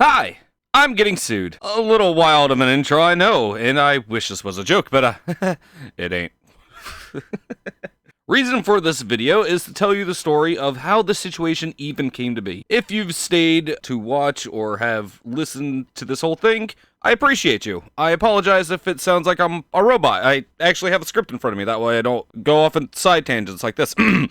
Hi, I'm getting sued. A little wild of an intro, I know, and I wish this was a joke, but it ain't. Reason for this video is to tell you the story of how the situation even came to be. If you've stayed to watch or have listened to this whole thing, I appreciate you. I apologize if it sounds like I'm a robot. I actually have a script in front of me, that way I don't go off in side tangents like this. If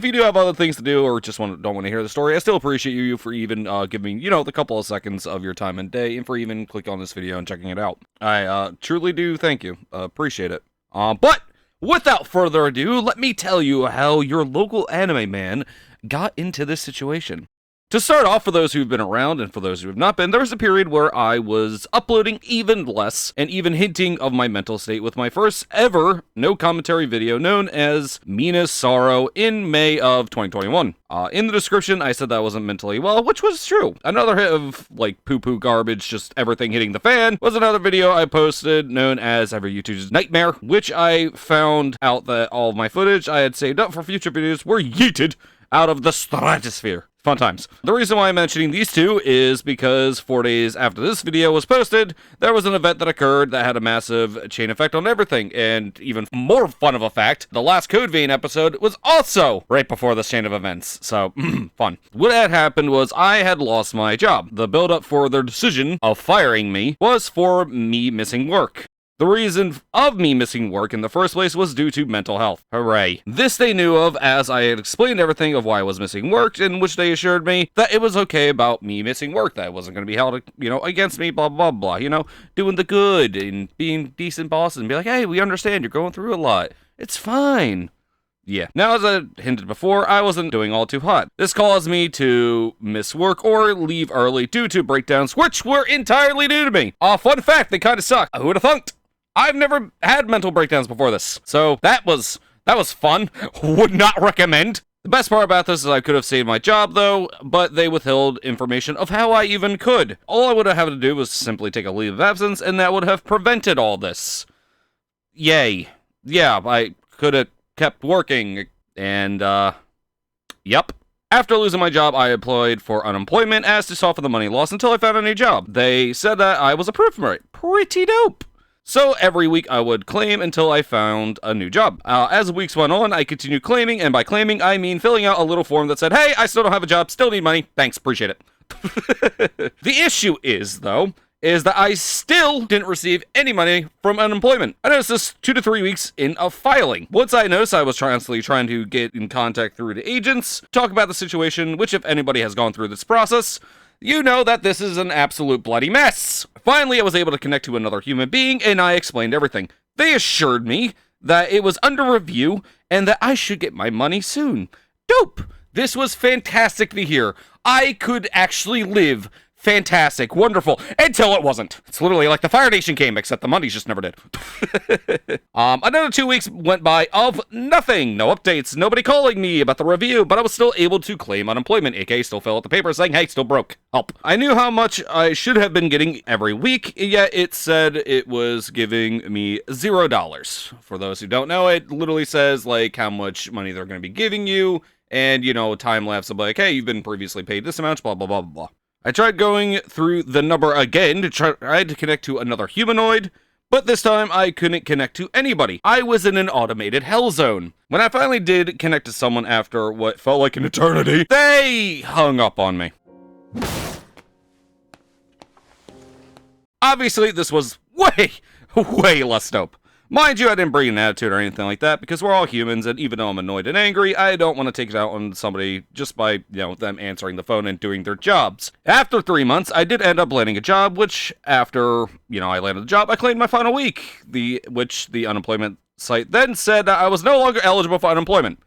you do have other things to do or just don't want to hear the story, I still appreciate you for even giving me, the couple of seconds of your time and day, and for even clicking on this video and checking it out. I truly do thank you. Appreciate it. But without further ado, let me tell you how your local anime man got into this situation. To start off, for those who've been around and for those who have not been, there was a period where I was uploading even less and even hinting of my mental state with my first ever no commentary video known as Mina's Sorrow in May of 2021. In the description, I said that I wasn't mentally well, which was true. Another hit of, poo-poo garbage, just everything hitting the fan, was another video I posted known as Every YouTuber's Nightmare, which I found out that all of my footage I had saved up for future videos were yeeted out of the stratosphere. Fun times. The reason why I'm mentioning these two is because 4 days after this video was posted, there was an event that occurred that had a massive chain effect on everything, and even more fun of a fact, the last Code Vein episode was also right before this chain of events, so fun. What had happened was I had lost my job. The build-up for their decision of firing me was for me missing work. The reason of me missing work in the first place was due to mental health. Hooray. This they knew of, as I had explained everything of why I was missing work, in which they assured me that it was okay about me missing work, that it wasn't going to be held, against me, blah, blah, blah, doing the good and being decent bosses and be like, hey, we understand you're going through a lot. It's fine. Yeah. Now, as I hinted before, I wasn't doing all too hot. This caused me to miss work or leave early due to breakdowns, which were entirely new to me. Fun fact, they kind of suck. Who would have thunked? I've never had mental breakdowns before this, so that was fun. Would not recommend. The best part about this is I could have saved my job, though, but they withheld information of how I even could. All I would have had to do was simply take a leave of absence, and that would have prevented all this. Yay. Yeah, I could have kept working, and, yep. After losing my job, I applied for unemployment as to soften the money loss until I found a new job. They said that I was approved for it. Pretty dope. So every week I would claim until I found a new job. As the weeks went on, I continued claiming, and by claiming, I mean filling out a little form that said, hey, I still don't have a job, still need money, thanks, appreciate it. The issue is, though, is that I still didn't receive any money from unemployment. I noticed this 2 to 3 weeks in of filing. Once I noticed, I was constantly trying to get in contact through the agents, talk about the situation, which if anybody has gone through this process, you know that this is an absolute bloody mess. Finally, I was able to connect to another human being, and I explained everything. They assured me that it was under review, and that I should get my money soon. Dope! This was fantastic to hear. I could actually live. Fantastic, wonderful, until it wasn't. It's literally like the Fire Nation came, except the money just never did. Another 2 weeks went by of nothing. No updates, nobody calling me about the review, but I was still able to claim unemployment, aka still fill out the paper saying, hey, still broke, help. I knew how much I should have been getting every week, yet it said it was giving me $0. For those who don't know, it literally says, how much money they're going to be giving you, and, time lapse of hey, you've been previously paid this amount, blah, blah, blah, blah. I tried going through the number again to try to connect to another humanoid, but this time I couldn't connect to anybody. I was in an automated hell zone. When I finally did connect to someone after what felt like an eternity, they hung up on me. Obviously, this was way less dope. Mind you, I didn't bring an attitude or anything like that, because we're all humans, and even though I'm annoyed and angry, I don't want to take it out on somebody just by, them answering the phone and doing their jobs. After 3 months, I did end up landing a job, which, after, I landed the job, I claimed my final week, which the unemployment site then said that I was no longer eligible for unemployment.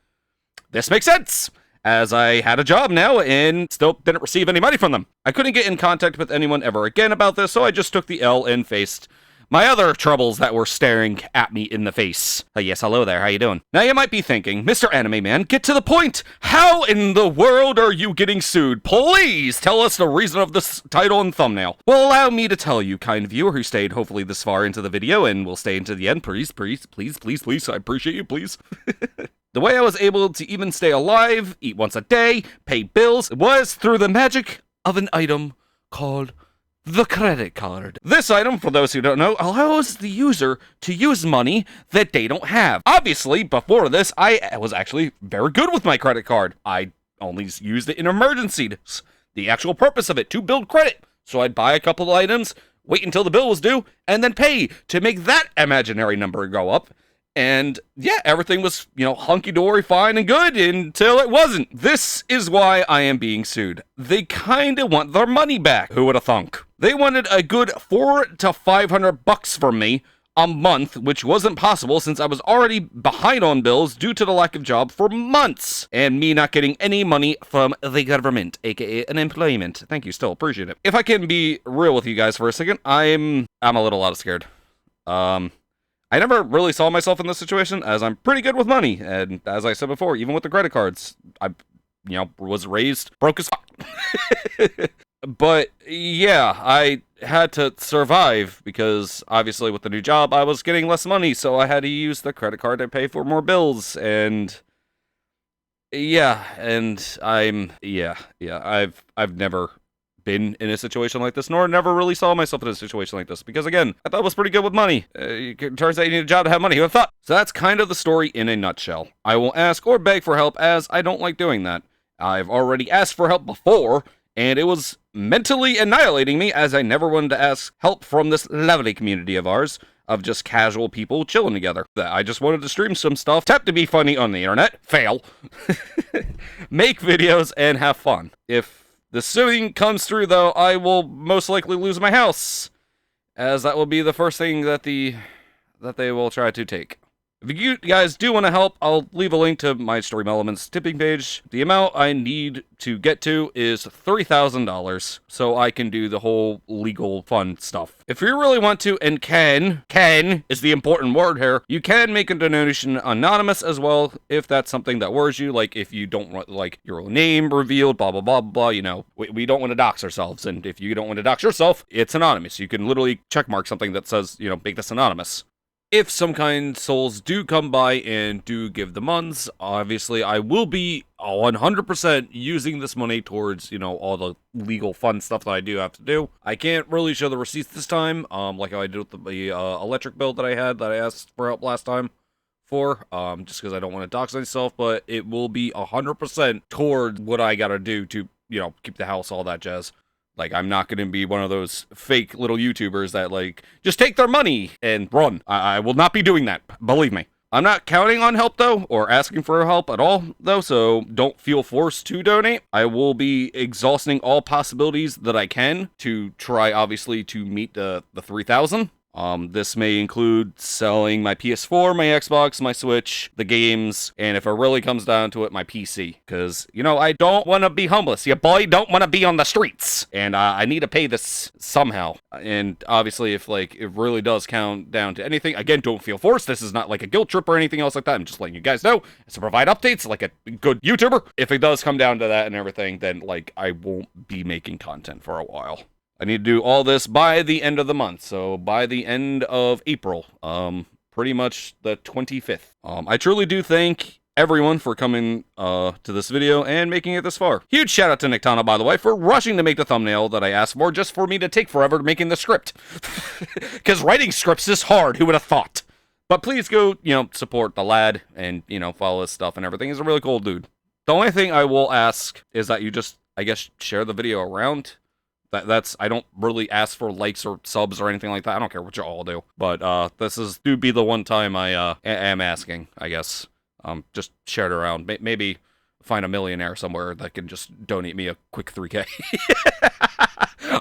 This makes sense, as I had a job now, and still didn't receive any money from them. I couldn't get in contact with anyone ever again about this, so I just took the L and faced my other troubles that were staring at me in the face. Yes, hello there, how you doing? Now you might be thinking, Mr. Anime Man, get to the point! How in the world are you getting sued? Please tell us the reason of this title and thumbnail. Well, allow me to tell you, kind viewer who stayed hopefully this far into the video and will stay into the end, please, I appreciate you, please. The way I was able to even stay alive, eat once a day, pay bills, was through the magic of an item called the credit card. This item, for those who don't know, allows the user to use money that they don't have. Obviously, before this, I was actually very good with my credit card. I only used it in emergencies. The actual purpose of it, to build credit. So I'd buy a couple of items, wait until the bill was due, and then pay to make that imaginary number go up. And yeah, everything was, hunky-dory, fine and good until it wasn't. This is why I am being sued. They kinda want their money back. Who would have thunk? They wanted a good $400 to $500 from me a month, which wasn't possible since I was already behind on bills due to the lack of job for months, and me not getting any money from the government, aka unemployment. Thank you, still appreciate it. If I can be real with you guys for a second, I'm a little out of scared. I never really saw myself in this situation, as I'm pretty good with money, and as I said before, even with the credit cards, I, was raised broke as fuck. But yeah, I had to survive because obviously with the new job I was getting less money, so I had to use the credit card to pay for more bills. And I've never been in a situation like this, nor never really saw myself in a situation like this, because again, I thought I was pretty good with money. It turns out you need a job to have money. Who would have thought? So that's kind of the story in a nutshell. I will ask or beg for help, as I don't like doing that. I've already asked for help before, and it was mentally annihilating me, as I never wanted to ask help from this lovely community of ours, of just casual people chilling together. I just wanted to stream some stuff, attempt to be funny on the internet, fail, make videos, and have fun. If the suing comes through, though, I will most likely lose my house, as that will be the first thing that they will try to take. If you guys do want to help, I'll leave a link to my Stream Elements tipping page. The amount I need to get to is $3,000, so I can do the whole legal fun stuff. If you really want to, and can is the important word here, you can make a donation anonymous as well, if that's something that worries you, like if you don't want, like, your own name revealed, blah, blah, blah, blah, we don't want to dox ourselves, and if you don't want to dox yourself, it's anonymous. You can literally checkmark something that says, make this anonymous. If some kind souls do come by and do give the muns, obviously I will be 100% using this money towards, all the legal fun stuff that I do have to do. I can't really show the receipts this time, like how I did with the electric bill that I had that I asked for help last time for, just because I don't want to dox myself, but it will be 100% towards what I gotta do to, keep the house, all that jazz. Like, I'm not going to be one of those fake little YouTubers that, just take their money and run. I will not be doing that. Believe me. I'm not counting on help, though, or asking for help at all, though, so don't feel forced to donate. I will be exhausting all possibilities that I can to try, obviously, to meet the 3,000. This may include selling my PS4, my Xbox, my Switch, the games, and if it really comes down to it, my PC. Because, I don't want to be homeless. Your boy don't want to be on the streets. And I need to pay this somehow. And obviously, if, it really does count down to anything, again, don't feel forced. This is not like a guilt trip or anything else like that. I'm just letting you guys know. It's to provide updates like a good YouTuber. If it does come down to that and everything, then, I won't be making content for a while. I need to do all this by the end of the month, so by the end of April, pretty much the 25th. I truly do thank everyone for coming to this video and making it this far. Huge shout out to Nictana, by the way, for rushing to make the thumbnail that I asked for, just for me to take forever making the script. Because writing scripts is hard, who would have thought? But please go, support the lad and, follow his stuff and everything. He's a really cool dude. The only thing I will ask is that you just, I guess, share the video around. I don't really ask for likes or subs or anything like that. I don't care what you all do. But this do be the one time I am asking, I guess. Just share it around. Maybe find a millionaire somewhere that can just donate me a quick 3K.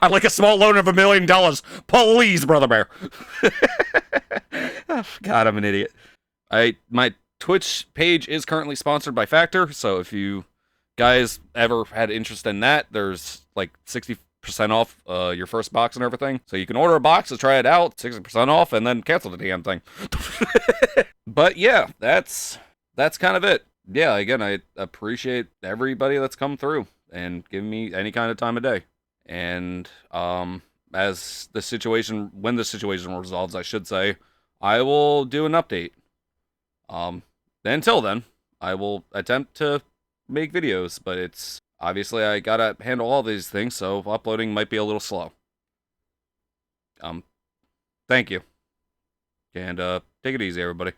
I'd like a small loan of $1 million. Please, Brother Bear. God, I'm an idiot. My Twitch page is currently sponsored by Factor, so if you guys ever had interest in that, there's 60% off your first box and everything. So you can order a box to try it out, 60% off, and then cancel the damn thing. But yeah, that's kind of it. Yeah, again, I appreciate everybody that's come through and giving me any kind of time of day. And when the situation resolves, I should say, I will do an update. Until then, I will attempt to make videos, but it's obviously I gotta handle all these things, so uploading might be a little slow. Thank you. And, take it easy, everybody.